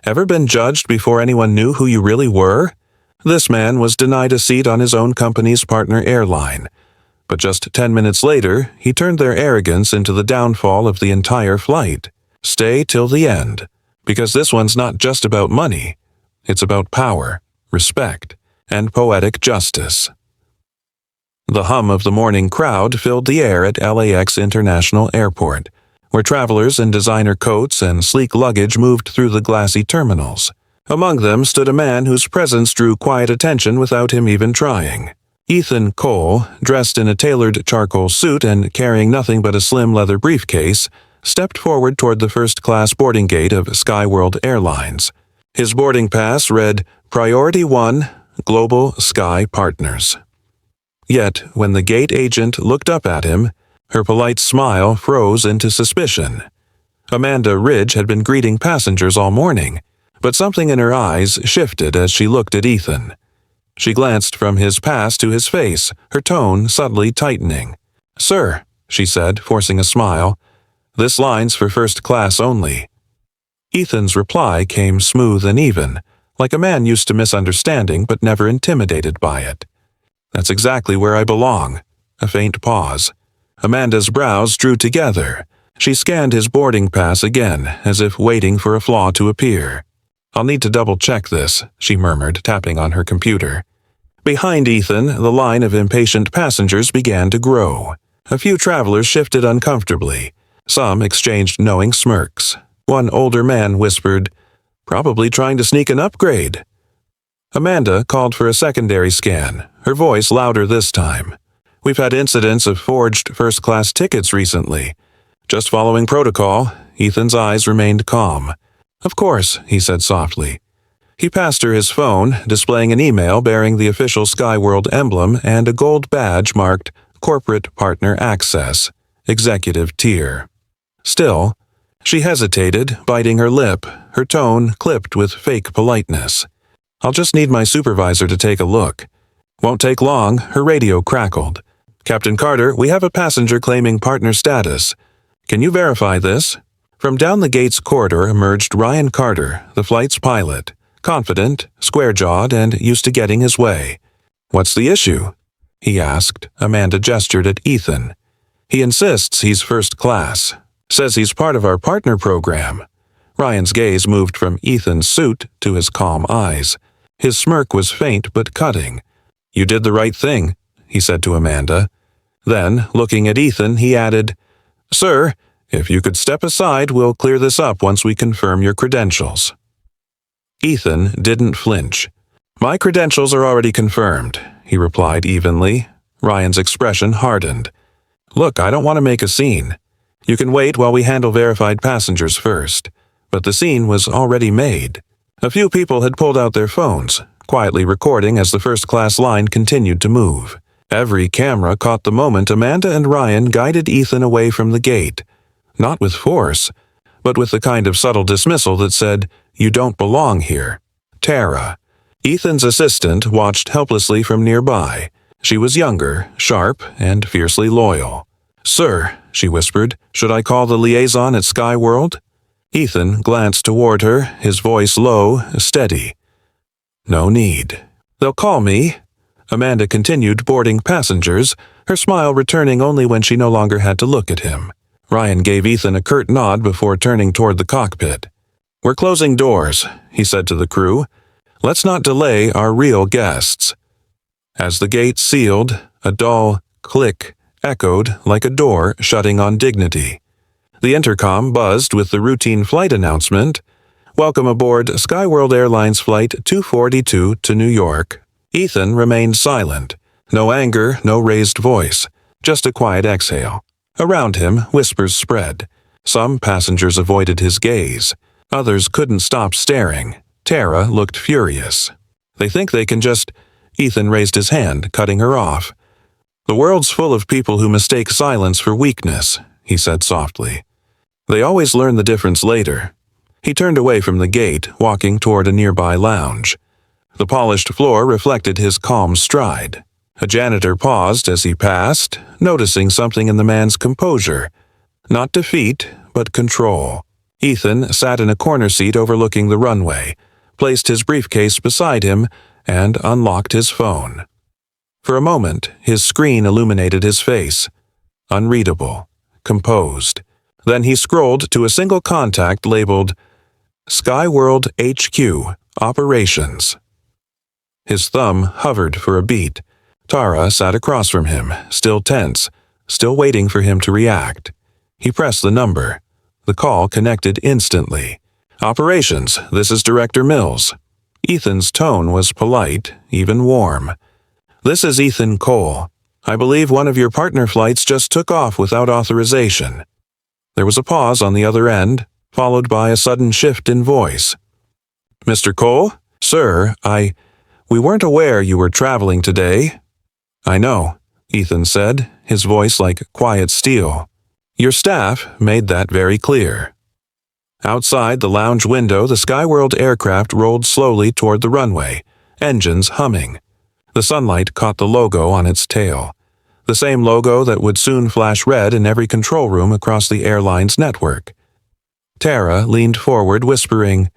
Ever been judged before anyone knew who you really were? This man was denied a seat on his own company's partner airline. But just 10 minutes later, he turned their arrogance into the downfall of the entire flight. Stay till the end, because this one's not just about money. It's about power, respect, and poetic justice. The hum of the morning crowd filled the air at LAX International Airport, where travelers in designer coats and sleek luggage moved through the glassy terminals. Among them stood a man whose presence drew quiet attention without him even trying. Ethan Cole, dressed in a tailored charcoal suit and carrying nothing but a slim leather briefcase, stepped forward toward the first-class boarding gate of Skyworld Airlines. His boarding pass read, Priority 1, Global Sky Partners. Yet, when the gate agent looked up at him, her polite smile froze into suspicion. Amanda Ridge had been greeting passengers all morning, but something in her eyes shifted as she looked at Ethan. She glanced from his pass to his face, her tone subtly tightening. "Sir," she said, forcing a smile, "this line's for first class only." Ethan's reply came smooth and even, like a man used to misunderstanding but never intimidated by it. "That's exactly where I belong." A faint pause. Amanda's brows drew together. She scanned his boarding pass again, as if waiting for a flaw to appear. "I'll need to double-check this," she murmured, tapping on her computer. Behind Ethan, the line of impatient passengers began to grow. A few travelers shifted uncomfortably. Some exchanged knowing smirks. One older man whispered, "Probably trying to sneak an upgrade." Amanda called for a secondary scan, her voice louder this time. "We've had incidents of forged first-class tickets recently." Just following protocol, Ethan's eyes remained calm. "Of course," he said softly. He passed her his phone, displaying an email bearing the official Skyworld emblem and a gold badge marked Corporate Partner Access, Executive Tier. Still, she hesitated, biting her lip, her tone clipped with fake politeness. "I'll just need my supervisor to take a look." "Won't take long," her radio crackled. "Captain Carter, we have a passenger claiming partner status. Can you verify this?" From down the gate's corridor emerged Ryan Carter, the flight's pilot, confident, square-jawed, and used to getting his way. "What's the issue?" he asked. Amanda gestured at Ethan. "He insists he's first class. Says he's part of our partner program." Ryan's gaze moved from Ethan's suit to his calm eyes. His smirk was faint but cutting. "You did the right thing," he said to Amanda. Then, looking at Ethan, he added, "Sir, if you could step aside, we'll clear this up once we confirm your credentials." Ethan didn't flinch. "My credentials are already confirmed," he replied evenly. Ryan's expression hardened. "Look, I don't want to make a scene. You can wait while we handle verified passengers first." But the scene was already made. A few people had pulled out their phones, quietly recording as the first-class line continued to move. Every camera caught the moment Amanda and Ryan guided Ethan away from the gate. Not with force, but with the kind of subtle dismissal that said, "You don't belong here." Tara, Ethan's assistant, watched helplessly from nearby. She was younger, sharp, and fiercely loyal. "Sir," she whispered, "should I call the liaison at Skyworld?" Ethan glanced toward her, his voice low, steady. "No need. They'll call me." Amanda continued boarding passengers, her smile returning only when she no longer had to look at him. Ryan gave Ethan a curt nod before turning toward the cockpit. "We're closing doors," he said to the crew. "Let's not delay our real guests." As the gate sealed, a dull click echoed like a door shutting on dignity. The intercom buzzed with the routine flight announcement, "Welcome aboard Skyworld Airlines Flight 242 to New York." Ethan remained silent. No anger, no raised voice, just a quiet exhale. Around him, whispers spread. Some passengers avoided his gaze. Others couldn't stop staring. Tara looked furious. "They think they can just—" Ethan raised his hand, cutting her off. "The world's full of people who mistake silence for weakness," he said softly. "They always learn the difference later." He turned away from the gate, walking toward a nearby lounge. The polished floor reflected his calm stride. A janitor paused as he passed, noticing something in the man's composure. Not defeat, but control. Ethan sat in a corner seat overlooking the runway, placed his briefcase beside him, and unlocked his phone. For a moment, his screen illuminated his face. Unreadable. Composed. Then he scrolled to a single contact labeled Skyworld HQ, Operations. His thumb hovered for a beat. Tara sat across from him, still tense, still waiting for him to react. He pressed the number. The call connected instantly. Operations, this is Director Mills. Ethan's tone was polite, even warm. This is Ethan Cole. I believe one of your partner flights just took off without authorization. There was a pause on the other end, followed by a sudden shift in voice. Mr. Cole? Sir, we weren't aware you were traveling today. I know, Ethan said, his voice like quiet steel. Your staff made that very clear. Outside the lounge window, the Skyworld aircraft rolled slowly toward the runway, engines humming. The sunlight caught the logo on its tail, the same logo that would soon flash red in every control room across the airline's network. Tara leaned forward, whispering,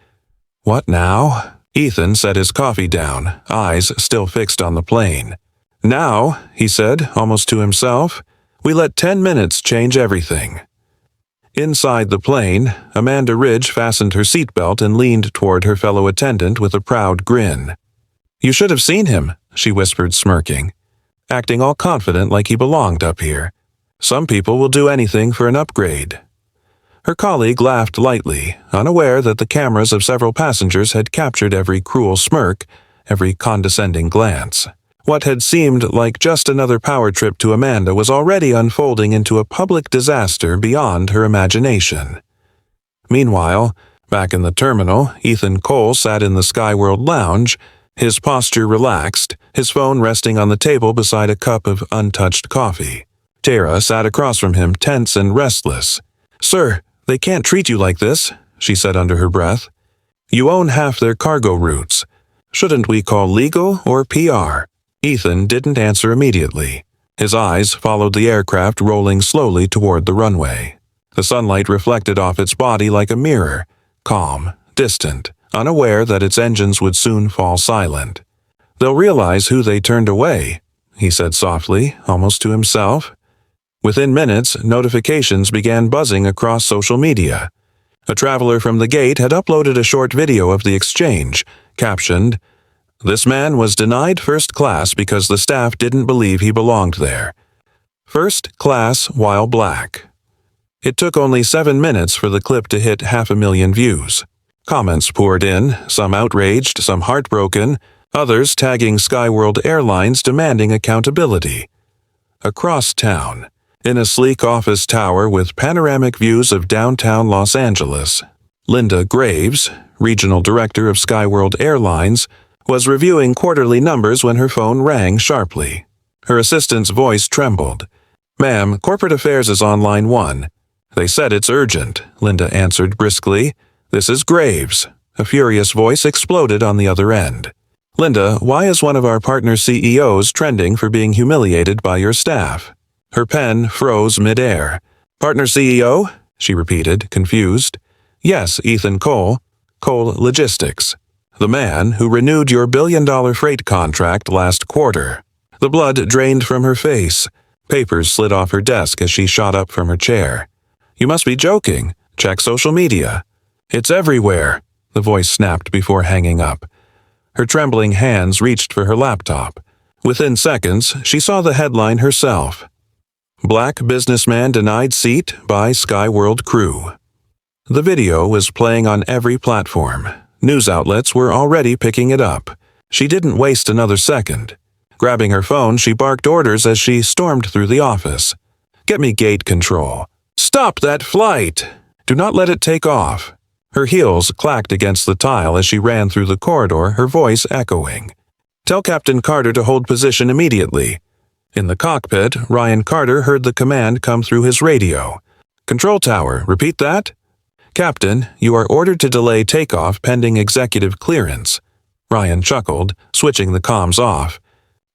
What now? Ethan set his coffee down, eyes still fixed on the plane. Now, he said, almost to himself, we let 10 minutes change everything. Inside the plane, Amanda Ridge fastened her seatbelt and leaned toward her fellow attendant with a proud grin. You should have seen him, she whispered, smirking, acting all confident like he belonged up here. Some people will do anything for an upgrade. Her colleague laughed lightly, unaware that the cameras of several passengers had captured every cruel smirk, every condescending glance. What had seemed like just another power trip to Amanda was already unfolding into a public disaster beyond her imagination. Meanwhile, back in the terminal, Ethan Cole sat in the Skyworld lounge, his posture relaxed, his phone resting on the table beside a cup of untouched coffee. Tara sat across from him, tense and restless. Sir, they can't treat you like this, she said under her breath. You own half their cargo routes. Shouldn't we call legal or PR? Ethan didn't answer immediately. His eyes followed the aircraft rolling slowly toward the runway. The sunlight reflected off its body like a mirror, calm, distant, unaware that its engines would soon fall silent. They'll realize who they turned away, he said softly, almost to himself. Within minutes, notifications began buzzing across social media. A traveler from the gate had uploaded a short video of the exchange, captioned, This man was denied first class because the staff didn't believe he belonged there. First class while black. It took only 7 minutes for the clip to hit 500,000 views. Comments poured in, some outraged, some heartbroken, others tagging Skyworld Airlines demanding accountability. Across town, in a sleek office tower with panoramic views of downtown Los Angeles, Linda Graves, regional director of Skyworld Airlines, was reviewing quarterly numbers when her phone rang sharply. Her assistant's voice trembled. Ma'am, corporate affairs is on line 1. They said it's urgent, Linda answered briskly. This is Graves. A furious voice exploded on the other end. Linda, why is one of our partner CEOs trending for being humiliated by your staff? Her pen froze midair. Partner CEO? She repeated, confused. Yes, Ethan Cole. Cole Logistics. The man who renewed your billion-dollar freight contract last quarter. The blood drained from her face. Papers slid off her desk as she shot up from her chair. You must be joking. Check social media. It's everywhere, the voice snapped before hanging up. Her trembling hands reached for her laptop. Within seconds, she saw the headline herself. Black businessman denied seat by Skyworld crew. The video was playing on every platform. News outlets were already picking it up. She didn't waste another second. Grabbing her phone, she barked orders as she stormed through the office. Get me gate control. Stop that flight! Do not let it take off. Her heels clacked against the tile as she ran through the corridor, her voice echoing. Tell Captain Carter to hold position immediately. In the cockpit, Ryan Carter heard the command come through his radio. Control tower, repeat that? Captain, you are ordered to delay takeoff pending executive clearance. Ryan chuckled, switching the comms off.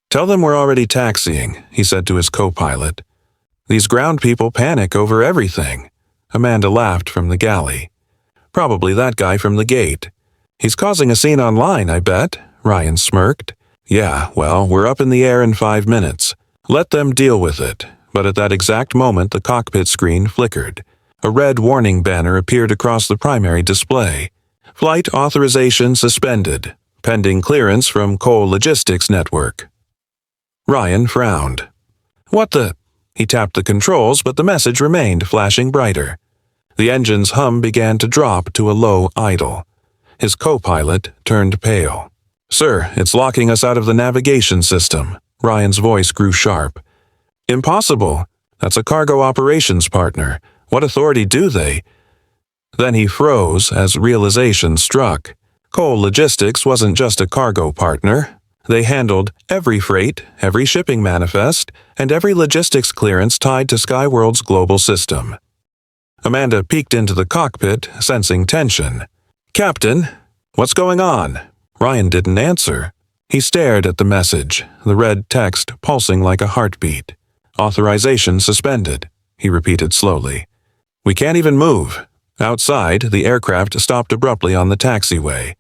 Tell them we're already taxiing, he said to his co-pilot. These ground people panic over everything. Amanda laughed from the galley. Probably that guy from the gate. He's causing a scene online, I bet, Ryan smirked. Yeah, well, we're up in the air in 5 minutes. Let them deal with it. But at that exact moment, the cockpit screen flickered. A red warning banner appeared across the primary display. Flight authorization suspended, pending clearance from Cole Logistics Network. Ryan frowned. What the? He tapped the controls, but the message remained flashing brighter. The engine's hum began to drop to a low idle. His co-pilot turned pale. Sir, it's locking us out of the navigation system. Ryan's voice grew sharp. Impossible. That's a cargo operations partner. What authority do they? Then he froze as realization struck. Cole Logistics wasn't just a cargo partner. They handled every freight, every shipping manifest, and every logistics clearance tied to Skyworld's global system. Amanda peeked into the cockpit, sensing tension. Captain, what's going on? Ryan didn't answer. He stared at the message, the red text pulsing like a heartbeat. Authorization suspended, he repeated slowly. We can't even move. Outside, the aircraft stopped abruptly on the taxiway.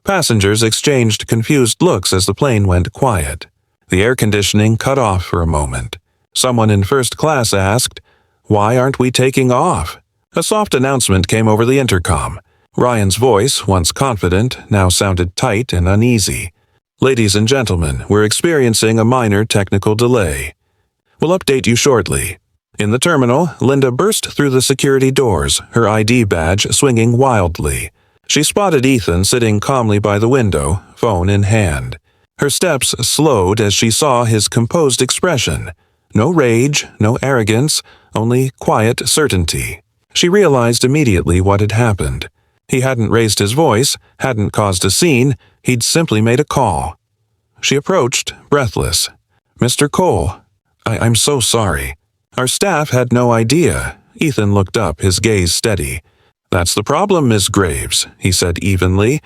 Passengers exchanged confused looks as the plane went quiet. The air conditioning cut off for a moment. Someone in first class asked, "Why aren't we taking off?" A soft announcement came over the intercom. Ryan's voice, once confident, now sounded tight and uneasy. Ladies and gentlemen, we're experiencing a minor technical delay. We'll update you shortly. In the terminal, Linda burst through the security doors, her ID badge swinging wildly. She spotted Ethan sitting calmly by the window, phone in hand. Her steps slowed as she saw his composed expression. No rage, no arrogance, only quiet certainty. She realized immediately what had happened. He hadn't raised his voice, hadn't caused a scene, he'd simply made a call. She approached, breathless. Mr. Cole, I'm so sorry. Our staff had no idea. Ethan looked up, his gaze steady. That's the problem, Miss Graves, he said evenly.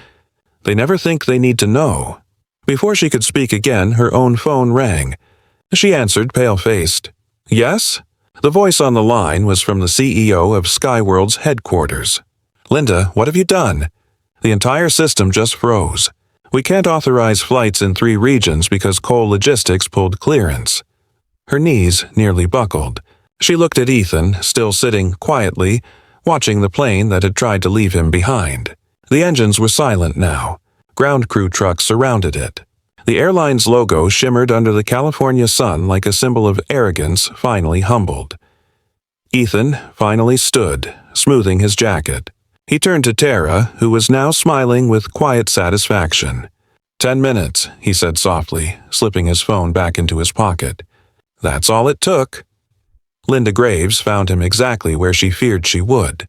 They never think they need to know. Before she could speak again, her own phone rang. She answered, pale-faced. Yes? The voice on the line was from the CEO of Skyworld's headquarters. Linda, what have you done? The entire system just froze. We can't authorize flights in 3 regions because Cole Logistics pulled clearance. Her knees nearly buckled. She looked at Ethan, still sitting quietly, watching the plane that had tried to leave him behind. The engines were silent now. Ground crew trucks surrounded it. The airline's logo shimmered under the California sun like a symbol of arrogance finally humbled. Ethan finally stood, smoothing his jacket. He turned to Tara, who was now smiling with quiet satisfaction. 10 minutes, he said softly, slipping his phone back into his pocket. That's all it took. Linda Graves found him exactly where she feared she would.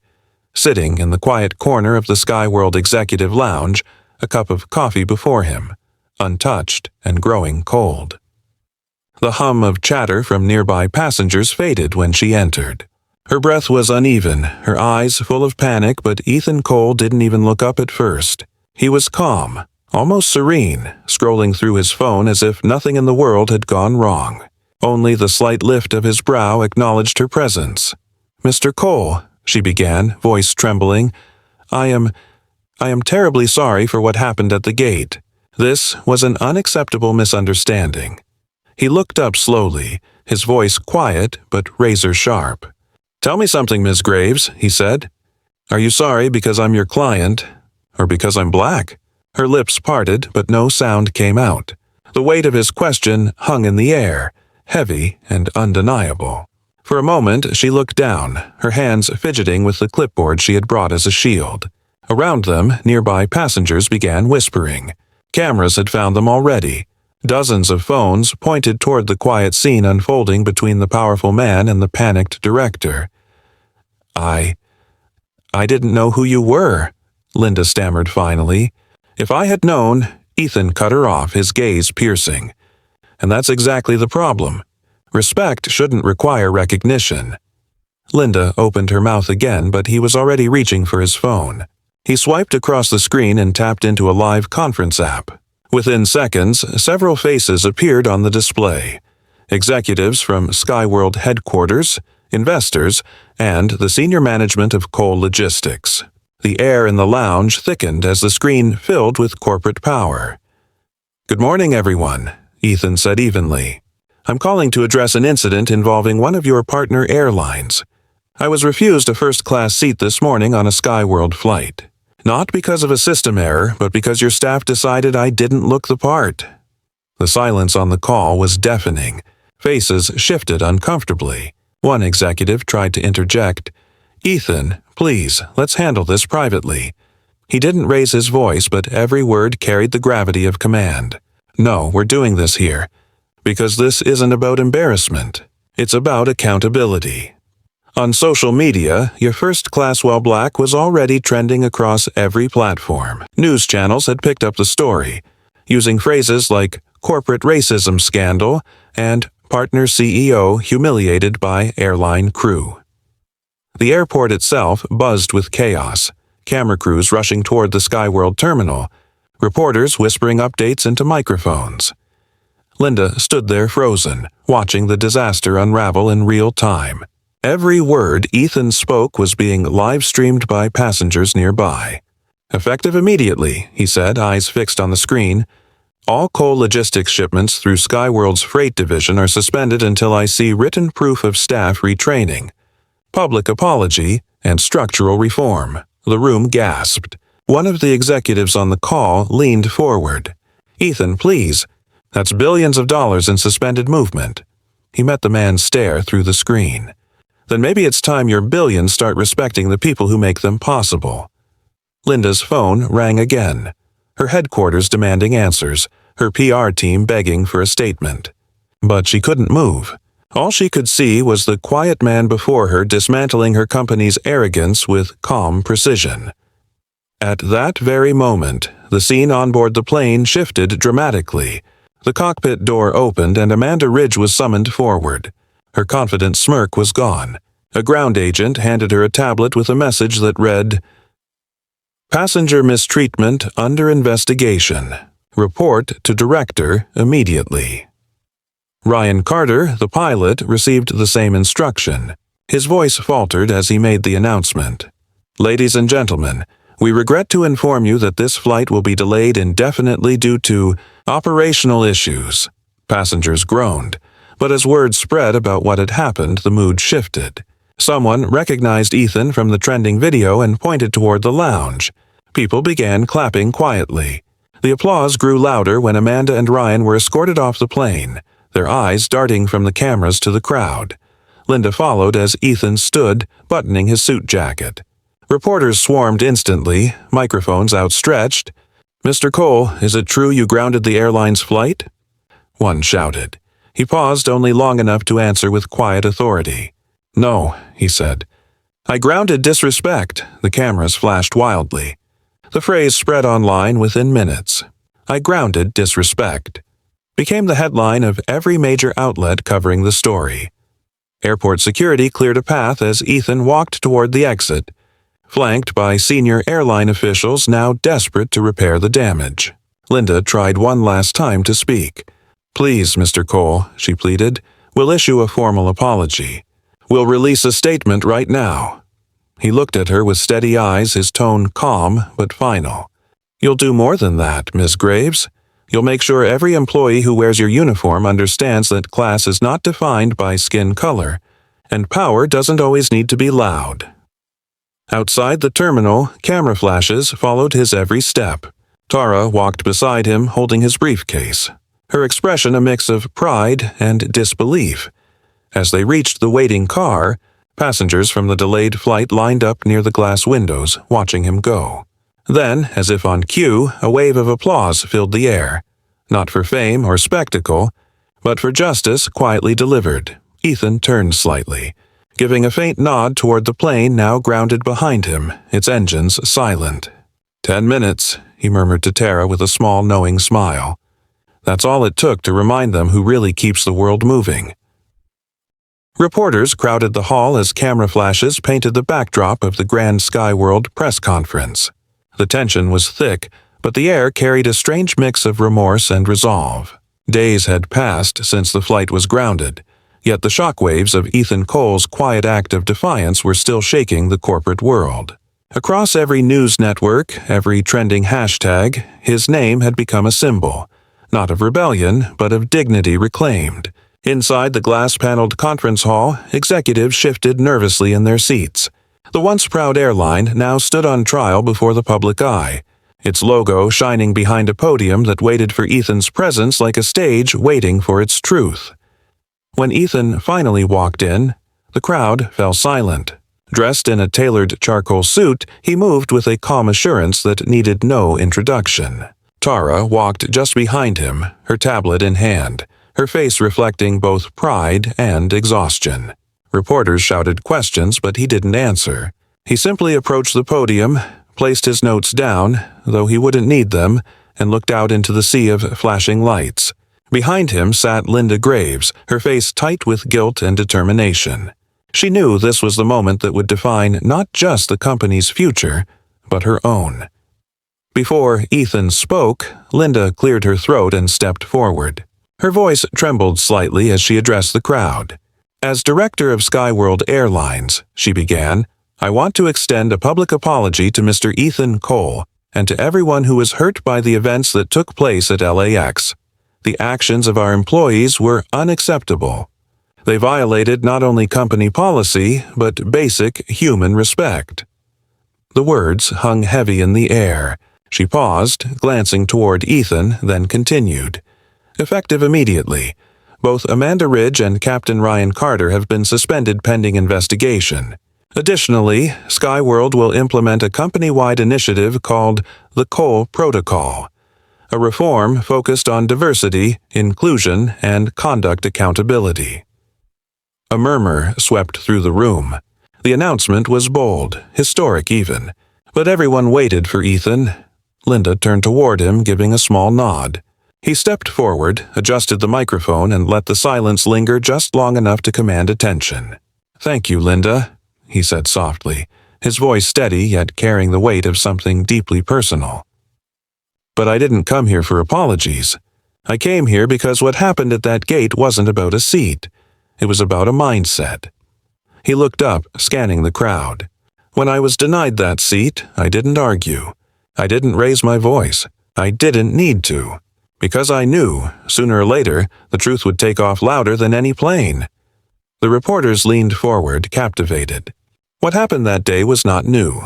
Sitting in the quiet corner of the Skyworld Executive Lounge, a cup of coffee before him, untouched and growing cold. The hum of chatter from nearby passengers faded when she entered. Her breath was uneven, her eyes full of panic, but Ethan Cole didn't even look up at first. He was calm, almost serene, scrolling through his phone as if nothing in the world had gone wrong. Only the slight lift of his brow acknowledged her presence. Mr. Cole, she began, voice trembling, I am terribly sorry for what happened at the gate. This was an unacceptable misunderstanding. He looked up slowly, his voice quiet but razor-sharp. Tell me something, Miss Graves, he said. Are you sorry because I'm your client, or because I'm black? Her lips parted, but no sound came out. The weight of his question hung in the air, heavy and undeniable. For a moment, she looked down, her hands fidgeting with the clipboard she had brought as a shield. Around them, nearby passengers began whispering. Cameras had found them already. Dozens of phones pointed toward the quiet scene unfolding between the powerful man and the panicked director. I didn't know who you were, Linda stammered finally. If I had known, Ethan cut her off, his gaze piercing. And that's exactly the problem. Respect shouldn't require recognition. Linda opened her mouth again, but he was already reaching for his phone. He swiped across the screen and tapped into a live conference app. Within seconds, several faces appeared on the display. Executives from Skyworld headquarters, investors, and the senior management of Cole Logistics. The air in the lounge thickened as the screen filled with corporate power. "Good morning, everyone," Ethan said evenly. "I'm calling to address an incident involving one of your partner airlines. I was refused a first-class seat this morning on a Skyworld flight. Not because of a system error, but because your staff decided I didn't look the part." The silence on the call was deafening. Faces shifted uncomfortably. One executive tried to interject. "Ethan, please, let's handle this privately." He didn't raise his voice, but every word carried the gravity of command. "No, we're doing this here. Because this isn't about embarrassment. It's about accountability." On social media, your first class while black was already trending across every platform. News channels had picked up the story, using phrases like corporate racism scandal and partner CEO humiliated by airline crew. The airport itself buzzed with chaos, camera crews rushing toward the Skyworld terminal, reporters whispering updates into microphones. Linda stood there frozen, watching the disaster unravel in real time. Every word Ethan spoke was being live-streamed by passengers nearby. "Effective immediately," he said, eyes fixed on the screen. "All coal logistics shipments through Skyworld's freight division are suspended until I see written proof of staff retraining. Public apology and structural reform." The room gasped. One of the executives on the call leaned forward. "Ethan, please. That's billions of dollars in suspended movement." He met the man's stare through the screen. "Then maybe it's time your billions start respecting the people who make them possible." Linda's phone rang again, her headquarters demanding answers, her PR team begging for a statement. But she couldn't move. All she could see was the quiet man before her dismantling her company's arrogance with calm precision. At that very moment, the scene on board the plane shifted dramatically. The cockpit door opened and Amanda Ridge was summoned forward. Her confident smirk was gone. A ground agent handed her a tablet with a message that read, "Passenger mistreatment under investigation. Report to director immediately." Ryan Carter, the pilot, received the same instruction. His voice faltered as he made the announcement. "Ladies and gentlemen, we regret to inform you that this flight will be delayed indefinitely due to operational issues." Passengers groaned, but as word spread about what had happened, the mood shifted. Someone recognized Ethan from the trending video and pointed toward the lounge. People began clapping quietly. The applause grew louder when Amanda and Ryan were escorted off the plane, their eyes darting from the cameras to the crowd. Linda followed as Ethan stood, buttoning his suit jacket. Reporters swarmed instantly, microphones outstretched. "Mr. Cole, is it true you grounded the airline's flight?" One shouted. He paused only long enough to answer with quiet authority. "No," he said. "I grounded disrespect." The cameras flashed wildly. The phrase spread online within minutes. "I grounded disrespect" became the headline of every major outlet covering the story. Airport security cleared a path as Ethan walked toward the exit, flanked by senior airline officials now desperate to repair the damage. Linda tried one last time to speak. "Please, Mr. Cole," she pleaded, "we'll issue a formal apology. We'll release a statement right now." He looked at her with steady eyes, his tone calm but final. "You'll do more than that, Miss Graves. You'll make sure every employee who wears your uniform understands that class is not defined by skin color, and power doesn't always need to be loud." Outside the terminal, camera flashes followed his every step. Tara walked beside him, holding his briefcase, her expression a mix of pride and disbelief. As they reached the waiting car, passengers from the delayed flight lined up near the glass windows, watching him go. Then, as if on cue, a wave of applause filled the air. Not for fame or spectacle, but for justice quietly delivered. Ethan turned slightly, giving a faint nod toward the plane now grounded behind him, its engines silent. 10 minutes, he murmured to Tara with a small knowing smile. That's all it took to remind them who really keeps the world moving. Reporters crowded the hall as camera flashes painted the backdrop of the Grand Skyworld press conference. The tension was thick, but the air carried a strange mix of remorse and resolve. Days had passed since the flight was grounded, yet the shockwaves of Ethan Cole's quiet act of defiance were still shaking the corporate world. Across every news network, every trending hashtag, his name had become a symbol, not of rebellion, but of dignity reclaimed. Inside the glass-paneled conference hall, executives shifted nervously in their seats. The once proud airline now stood on trial before the public eye, its logo shining behind a podium that waited for Ethan's presence like a stage waiting for its truth. When Ethan finally walked in, the crowd fell silent. Dressed in a tailored charcoal suit, he moved with a calm assurance that needed no introduction. Tara walked just behind him, her tablet in hand, her face reflecting both pride and exhaustion. Reporters shouted questions, but he didn't answer. He simply approached the podium, placed his notes down, though he wouldn't need them, and looked out into the sea of flashing lights. Behind him sat Linda Graves, her face tight with guilt and determination. She knew this was the moment that would define not just the company's future, but her own. Before Ethan spoke, Linda cleared her throat and stepped forward. Her voice trembled slightly as she addressed the crowd. As director of Skyworld Airlines, she began, I want to extend a public apology to Mr. Ethan Cole and to everyone who was hurt by the events that took place at LAX. The actions of our employees were unacceptable. They violated not only company policy, but basic human respect. The words hung heavy in the air. She paused, glancing toward Ethan, then continued. Effective immediately. Both Amanda Ridge and Captain Ryan Carter have been suspended pending investigation. Additionally, Skyworld will implement a company-wide initiative called the Cole Protocol, a reform focused on diversity, inclusion, and conduct accountability. A murmur swept through the room. The announcement was bold, historic even, but everyone waited for Ethan. Linda turned toward him, giving a small nod. He stepped forward, adjusted the microphone, and let the silence linger just long enough to command attention. Thank you, Linda, he said softly, his voice steady yet carrying the weight of something deeply personal. But I didn't come here for apologies. I came here because what happened at that gate wasn't about a seat. It was about a mindset. He looked up, scanning the crowd. When I was denied that seat, I didn't argue. I didn't raise my voice. I didn't need to. Because I knew, sooner or later, the truth would take off louder than any plane. The reporters leaned forward, captivated. What happened that day was not new.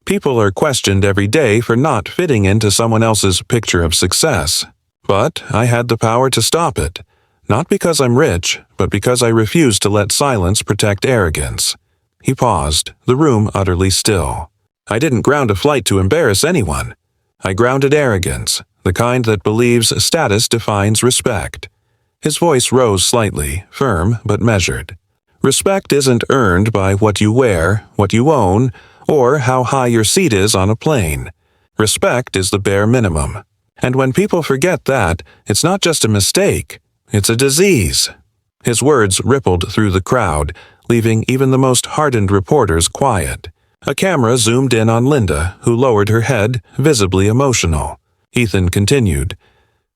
People are questioned every day for not fitting into someone else's picture of success. But I had the power to stop it. Not because I'm rich, but because I refused to let silence protect arrogance. He paused, the room utterly still. I didn't ground a flight to embarrass anyone. I grounded arrogance, the kind that believes status defines respect. His voice rose slightly, firm but measured. Respect isn't earned by what you wear, what you own, or how high your seat is on a plane. Respect is the bare minimum. And when people forget that, it's not just a mistake. It's a disease. His words rippled through the crowd, leaving even the most hardened reporters quiet. A camera zoomed in on Linda, who lowered her head, visibly emotional. Ethan continued,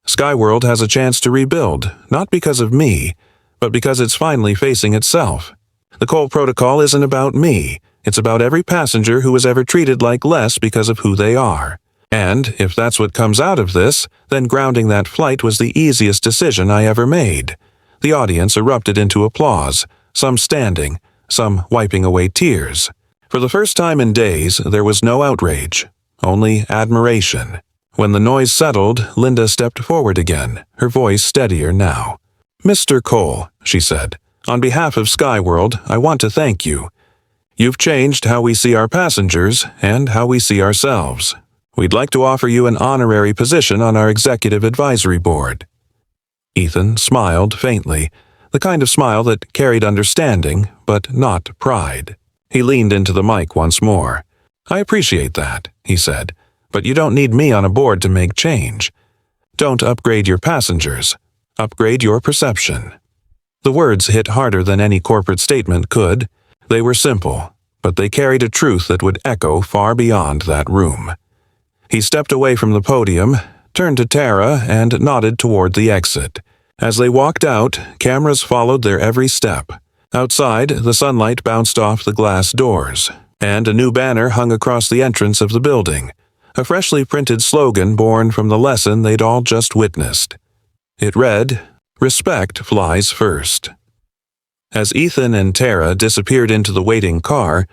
Skyworld has a chance to rebuild, not because of me, but because it's finally facing itself. The Cole Protocol isn't about me. It's about every passenger who was ever treated like less because of who they are. And if that's what comes out of this, then grounding that flight was the easiest decision I ever made. The audience erupted into applause, some standing, some wiping away tears. For the first time in days, there was no outrage, only admiration. When the noise settled, Linda stepped forward again, her voice steadier now. Mr. Cole, she said, on behalf of Skyworld, I want to thank you. You've changed how we see our passengers and how we see ourselves. We'd like to offer you an honorary position on our executive advisory board. Ethan smiled faintly, the kind of smile that carried understanding, but not pride. He leaned into the mic once more. I appreciate that, he said, but you don't need me on a board to make change. Don't upgrade your passengers. Upgrade your perception. The words hit harder than any corporate statement could. They were simple, but they carried a truth that would echo far beyond that room. He stepped away from the podium, turned to Tara, and nodded toward the exit. As they walked out, cameras followed their every step. Outside, the sunlight bounced off the glass doors. And a new banner hung across the entrance of the building, a freshly printed slogan born from the lesson they'd all just witnessed. It read, "Respect flies first." As Ethan and Tara disappeared into the waiting car,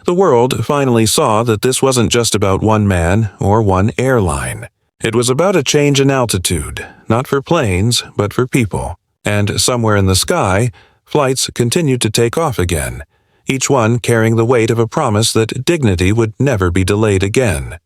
the world finally saw that this wasn't just about one man or one airline. It was about a change in altitude, not for planes, but for people. And somewhere in the sky, flights continued to take off again, each one carrying the weight of a promise that dignity would never be delayed again.